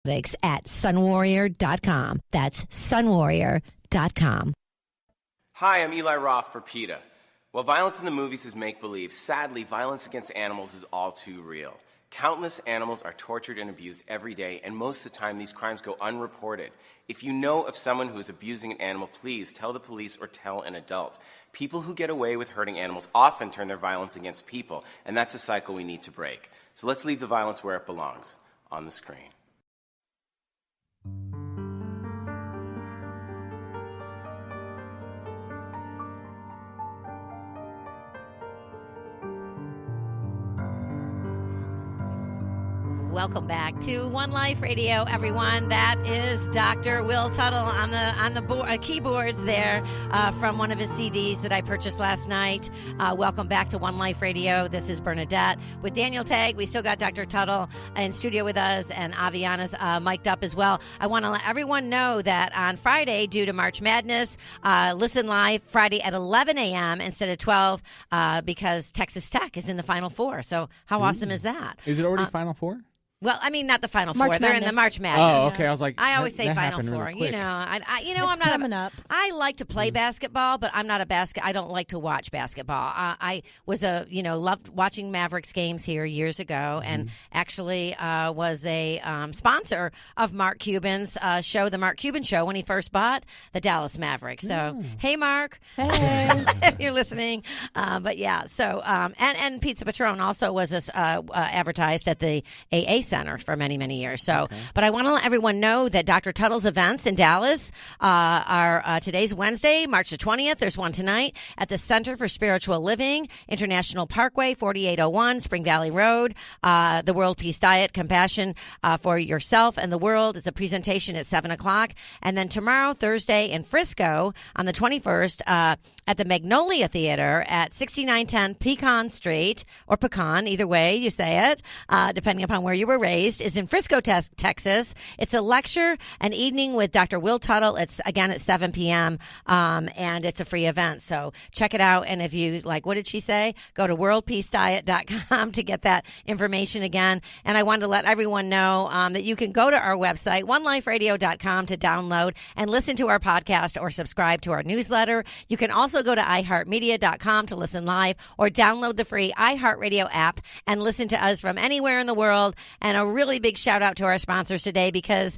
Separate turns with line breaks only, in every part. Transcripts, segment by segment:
at sunwarrior.com. That's sunwarrior.com.
Hi, I'm Eli Roth for PETA. While violence in the movies is make-believe, sadly, violence against animals is all too real. Countless animals are tortured and abused every day, and most of the time these crimes go unreported. If you know of someone who is abusing an animal, please tell the police or tell an adult. People who get away with hurting animals often turn their violence against people, and that's a cycle we need to break. So let's leave the violence where it belongs, on the screen.
Welcome back to One Life Radio, everyone. That is Dr. Will Tuttle on the keyboards there from one of his CDs that I purchased last night. Welcome back to One Life Radio. This is Bernadette with Daniel Tague. We still got Dr. Tuttle in studio with us, and Aviana's mic'd up as well. I want to let everyone know that on Friday, due to March Madness, listen live Friday at 11 a.m. instead of 12 because Texas Tech is in the Final Four. So how awesome is that?
Is it already Final Four?
Well, I mean, not the Final
March
Four. They're in the March Madness.
Oh, okay. I was like,
I always say Final Four.
Really quick.
I'm
It's
not
coming up.
I like to play basketball, but I'm not I don't like to watch basketball. I was loved watching Mavericks games here years ago, and actually was a sponsor of Mark Cuban's show, the Mark Cuban Show, when he first bought the Dallas Mavericks. So, hey, Mark.
Hey.
If you're listening. But yeah, so, and Pizza Patron also was advertised at the AA Center for many, many years. So, but I want to let everyone know that Dr. Tuttle's events in Dallas are today's Wednesday, March the 20th. There's one tonight at the Center for Spiritual Living, International Parkway, 4801 Spring Valley Road. The World Peace Diet, Compassion for Yourself and the World. It's a presentation at 7 o'clock. And then tomorrow, Thursday, in Frisco on the 21st at the Magnolia Theater at 6910 Pecan Street, or Pecan, either way you say it, depending upon where you were raised, is in Frisco, Texas. It's a lecture, an evening with Dr. Will Tuttle. It's again at 7 p.m. And it's a free event. So check it out. And if you like, what did she say? Go to worldpeacediet.com to get that information again. And I wanted to let everyone know that you can go to our website, oneliferadio.com, to download and listen to our podcast or subscribe to our newsletter. You can also go to iHeartMedia.com to listen live or download the free iHeartRadio app and listen to us from anywhere in the world. And a really big shout out to our sponsors today because,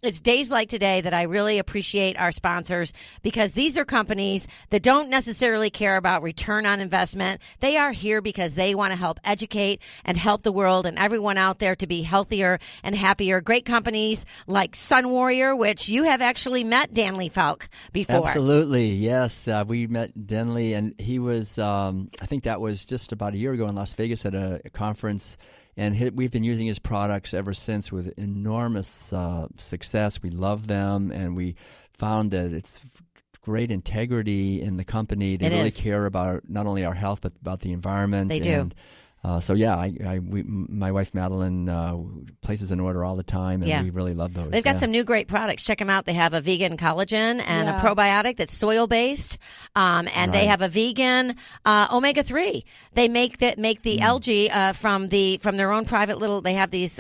it's days like today that I really appreciate our sponsors because these are companies that don't necessarily care about return on investment. They are here because they want to help educate and help the world and everyone out there to be healthier and happier. Great companies like Sun Warrior, which you have actually met Danley Falk before.
Absolutely, yes. We met Danley, and he was, I think that was just about a year ago in Las Vegas at a conference. And we've been using his products ever since with enormous success. We love them, and we found that it's great integrity in the company. They really care about not only our health, but about the environment.
They do.
So yeah, my wife Madeline places an order all the time, and we really love those.
They've got some new great products. Check them out. They have a vegan collagen and a probiotic that's soil based, and they have a vegan omega-3. They make the algae from their own private little. They have these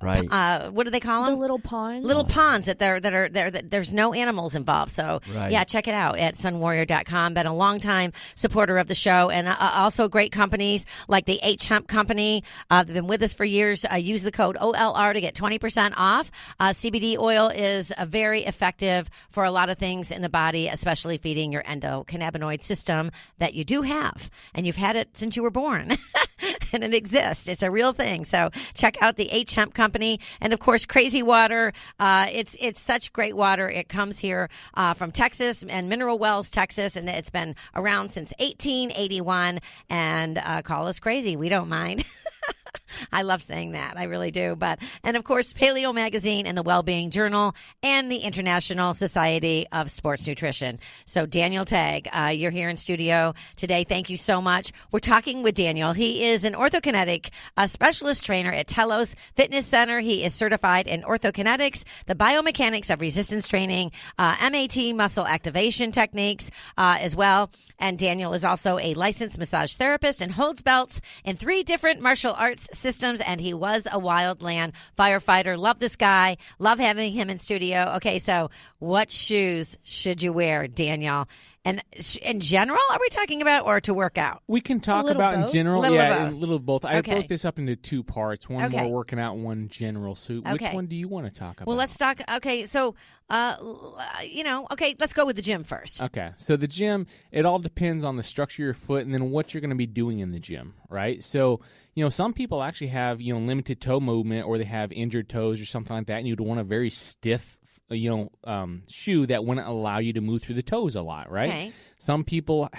Right. What do they call them?
The little ponds.
Little ponds that there's no animals involved. So check it out at sunwarrior.com. Been a long time supporter of the show, and also great companies like the H Hemp Company. They've been with us for years. Use the code OLR to get 20% off. CBD oil is very effective for a lot of things in the body, especially feeding your endocannabinoid system that you do have, and you've had it since you were born, and it exists. It's a real thing. So check out the H Hemp Company. And of course, Crazy Water. It's such great water. It comes here from Texas and Mineral Wells, Texas, and it's been around since 1881. And call us crazy. We don't mind. I love saying that. I really do. And of course, Paleo Magazine and the Wellbeing Journal and the International Society of Sports Nutrition. So Daniel Tague, you're here in studio today. Thank you so much. We're talking with Daniel. He is an orthokinetic specialist trainer at Telos Fitness Center. He is certified in orthokinetics, the biomechanics of resistance training, MAT muscle activation techniques as well. And Daniel is also a licensed massage therapist and holds belts in 3 different martial arts systems, and he was a wildland firefighter. Love this guy. Love having him in studio. Okay, so what shoes should you wear, Daniel? And in general, are we talking about, or to work out?
We can talk about
both.
in general. A little of both. I broke this up into two parts, one more working out, one general. So which one do you want to talk about?
Well, let's talk. Okay, so, let's go with the gym first.
Okay, so the gym, it all depends on the structure of your foot and then what you're going to be doing in the gym, right? So, some people actually have, limited toe movement, or they have injured toes or something like that, and you'd want a very stiff shoe that wouldn't allow you to move through the toes a lot, right?
Okay.
Some people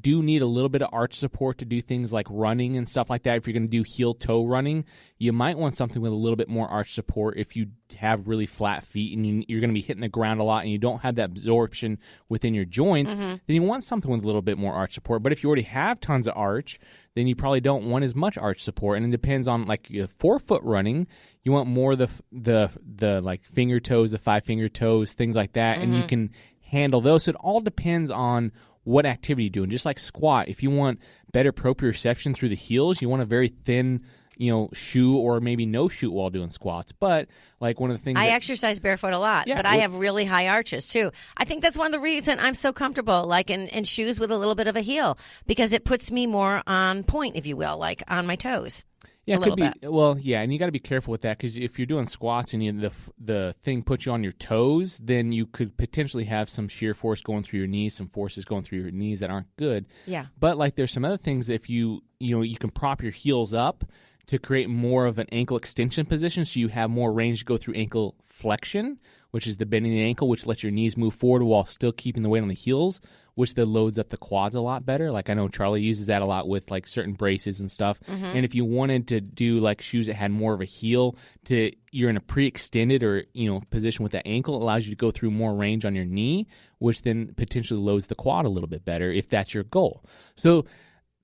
do need a little bit of arch support to do things like running and stuff like that. If you're going to do heel-toe running, you might want something with a little bit more arch support if you have really flat feet and you're going to be hitting the ground a lot and you don't have that absorption within your joints, then you want something with a little bit more arch support. But if you already have tons of arch, then you probably don't want as much arch support. And it depends on, like, your forefoot running, you want more the like finger toes, the 5-finger toes, things like that, and you can handle those. So it all depends on what activity you're doing. Just like squat, if you want better proprioception through the heels, you want a very thin, shoe, or maybe no shoe while doing squats. But like one of the things
I exercise barefoot a lot, but I have really high arches too. I think that's one of the reasons I'm so comfortable, like in shoes with a little bit of a heel, because it puts me more on point, if you will, like on my toes.
Yeah, it could be. Well, yeah, and you got to be careful with that, because if you're doing squats and the thing puts you on your toes, then you could potentially have some shear force going through your knees, some forces going through your knees that aren't good. Yeah. But like, there's some other things. If you can prop your heels up to create more of an ankle extension position, so you have more range to go through ankle flexion, which is the bending the ankle, which lets your knees move forward while still keeping the weight on the heels, which then loads up the quads a lot better. Like, I know Charlie uses that a lot with like certain braces and stuff. And if you wanted to do like shoes that had more of a heel, you're in a pre-extended or position with the ankle, it allows you to go through more range on your knee, which then potentially loads the quad a little bit better if that's your goal. So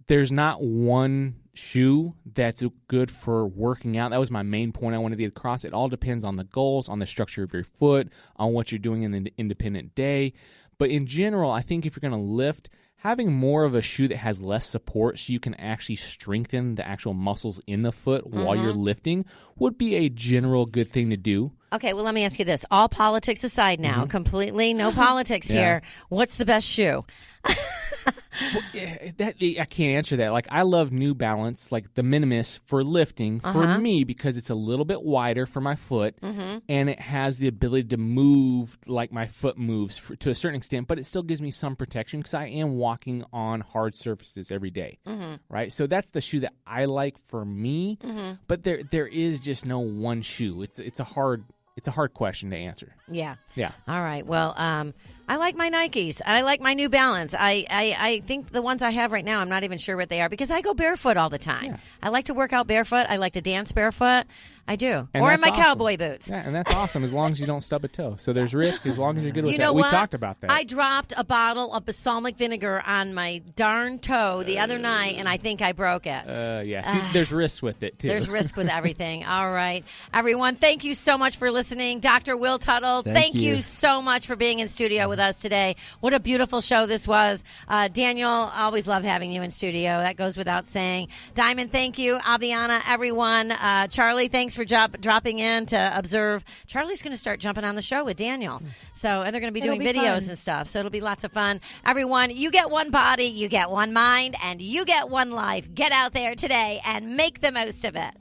there's not one shoe that's good for working out. That was my main point I wanted to get across. It all depends on the goals, on the structure of your foot, on what you're doing in the independent day. But in general, I think if you're going to lift, having more of a shoe that has less support so you can actually strengthen the actual muscles in the foot while you're lifting would be a general good thing to do. Okay, well, let me ask you this. All politics aside now, completely no politics here. What's the best shoe? I can't answer that. Like, I love New Balance, like the Minimus for lifting for me, because it's a little bit wider for my foot and it has the ability to move like my foot moves to a certain extent, but it still gives me some protection because I am walking on hard surfaces every day, right? So that's the shoe that I like for me, but there is just no one shoe. It's a hard question to answer. Yeah. All right. Well, I like my Nikes. I like my New Balance. I think the ones I have right now, I'm not even sure what they are, because I go barefoot all the time. Yeah. I like to work out barefoot. I like to dance barefoot. I do. And or in my cowboy boots. Yeah, and that's awesome as long as you don't stub a toe. So there's risk as long as you're good with that. We talked about that. I dropped a bottle of balsamic vinegar on my darn toe the other night, and I think I broke it. See, there's risk with it, too. There's risk with everything. All right. Everyone, thank you so much for listening. Dr. Will Tuttle, thank you so much for being in studio with us today. What a beautiful show this was. Daniel, always love having you in studio. That goes without saying. Diamond, thank you. Aviana, everyone. Charlie, thanks for dropping in to observe. Charlie's going to start jumping on the show with Daniel. And they're going to be doing videos and stuff. So it'll be lots of fun. Everyone, you get one body, you get one mind, and you get one life. Get out there today and make the most of it.